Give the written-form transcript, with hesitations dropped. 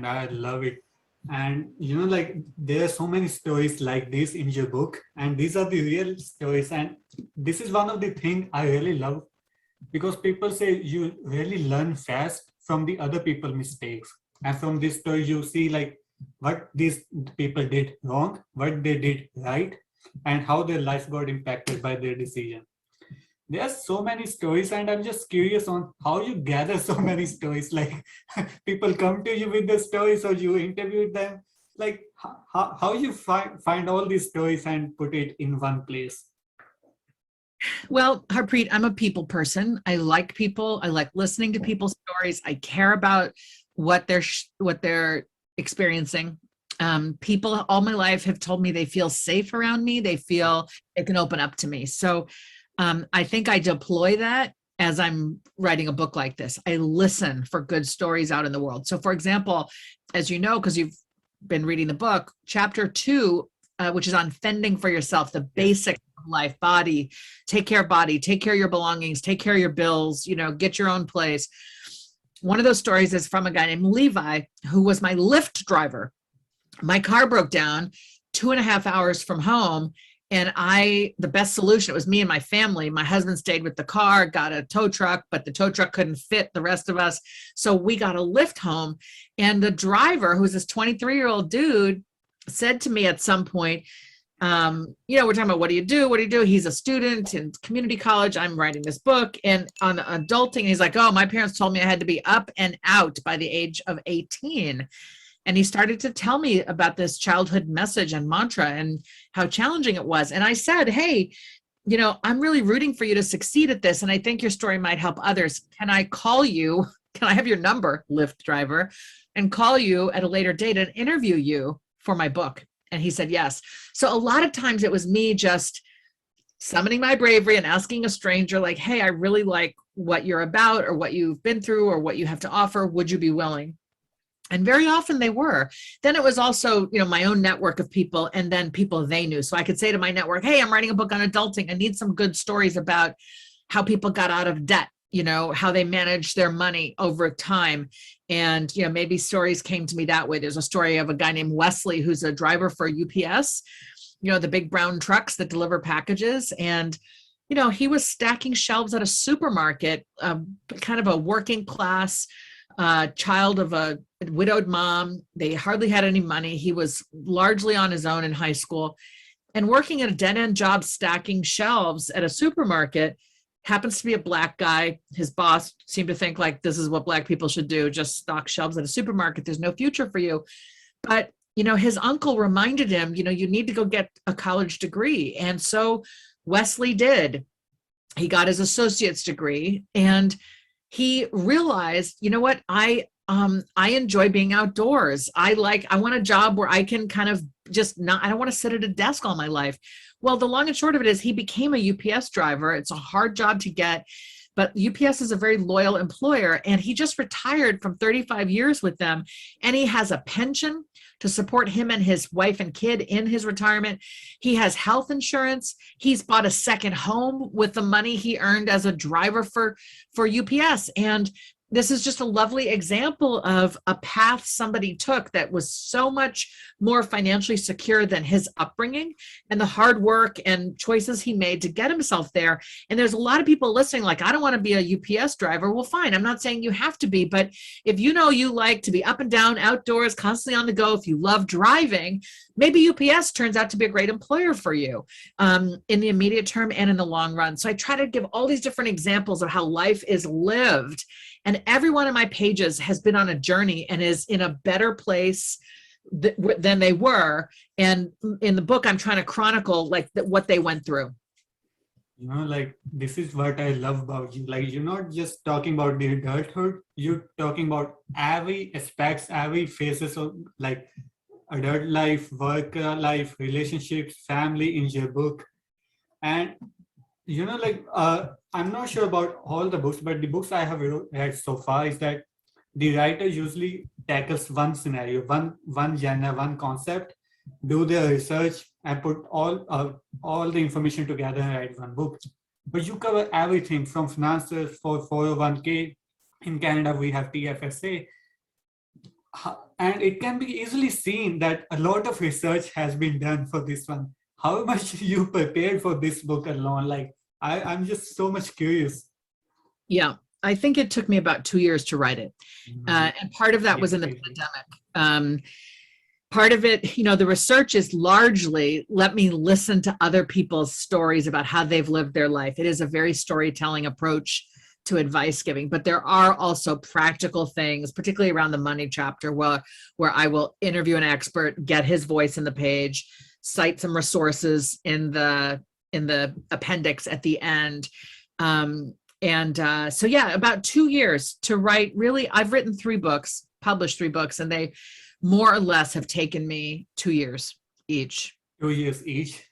and I love it. And like there are so many stories like this in your book, and these are the real stories. And this is one of the things I really love, because people say you really learn fast from the other people mistakes, and from this story you see like what these people did wrong, what they did right, and how their life got impacted by their decision. There's so many stories, and I'm just curious on how you gather so many stories. Like people come to you with the stories, or you interview them. Like how you find all these stories and put it in one place. Well, Harpreet, I'm a people person. I like people. I like listening to people's stories. I care about what they're experiencing. People all my life have told me they feel safe around me. They feel they can open up to me. So I think I deploy that as I'm writing a book like this. I listen for good stories out in the world. So for example, as you know, because you've been reading the book, chapter 2, which is on fending for yourself, the basics of life, body, take care of your belongings, take care of your bills, get your own place. One of those stories is from a guy named Levi, who was my Lyft driver. My car broke down 2.5 hours from home. And the best solution, it was me and my family. My husband stayed with the car, got a tow truck, but the tow truck couldn't fit the rest of us. So we got a lift home. And the driver, who's this 23-year-old dude, said to me at some point, we're talking about what do you do? He's a student in community college. I'm writing this book. And on adulting, he's like, oh, my parents told me I had to be up and out by the age of 18. And he started to tell me about this childhood message and mantra and how challenging it was. And I said, hey, I'm really rooting for you to succeed at this. And I think your story might help others. Can I call you? Can I have your number, Lyft driver, and call you at a later date and interview you for my book? And he said, yes. So a lot of times it was me just summoning my bravery and asking a stranger like, hey, I really like what you're about or what you've been through or what you have to offer. Would you be willing? And very often they were. Then it was also, my own network of people and then people they knew. So I could say to my network, hey, I'm writing a book on adulting. I need some good stories about how people got out of debt, how they managed their money over time. And, maybe stories came to me that way. There's a story of a guy named Wesley, who's a driver for UPS, the big brown trucks that deliver packages. And, he was stacking shelves at a supermarket, kind of a working class child of a widowed mom. They hardly had any money. He was largely on his own in high school and working at a dead-end job stacking shelves at a supermarket. Happens to be a Black guy. His boss seemed to think like this is what Black people should do, just stock shelves at a supermarket. There's no future for you. But his uncle reminded him, you need to go get a college degree. And so Wesley did. He got his associate's degree and he realized, what, I enjoy being outdoors. I want a job where I can kind of I don't want to sit at a desk all my life. Well, the long and short of it is he became a UPS driver. It's a hard job to get, but UPS is a very loyal employer. And he just retired from 35 years with them. And he has a pension to support him and his wife and kid in his retirement. He has health insurance. He's bought a second home with the money he earned as a driver for UPS. And this is just a lovely example of a path somebody took that was so much more financially secure than his upbringing and the hard work and choices he made to get himself there. And there's a lot of people listening like, I don't want to be a UPS driver. Well, fine. I'm not saying you have to be, but if you like to be up and down, outdoors, constantly on the go, if you love driving, maybe UPS turns out to be a great employer for you in the immediate term and in the long run. So I try to give all these different examples of how life is lived. And every one of my pages has been on a journey and is in a better place than they were. And in the book, I'm trying to chronicle what they went through. This is what I love about you. You're not just talking about the adulthood, you're talking about every aspects, every phases of adult life, work life, relationships, family in your book. And I'm not sure about all the books, but the books I have read so far is that the writer usually tackles one scenario, one genre, one concept, do their research and put all the information together and write one book. But you cover everything from finances for 401k. In Canada, we have TFSA. And it can be easily seen that a lot of research has been done for this one. How much you prepared for this book alone? Like, I'm just so much curious. Yeah, I think it took me about 2 years to write it. And part of that was in the pandemic. Part of it, the research is largely let me listen to other people's stories about how they've lived their life. It is a very storytelling approach to advice giving, but there are also practical things, particularly around the money chapter, where I will interview an expert, get his voice in the page, cite some resources in the appendix at the end. So yeah, about 2 years to write. Really, I've written 3 books, published 3 books, and they more or less have taken me 2 years each. 2 years each.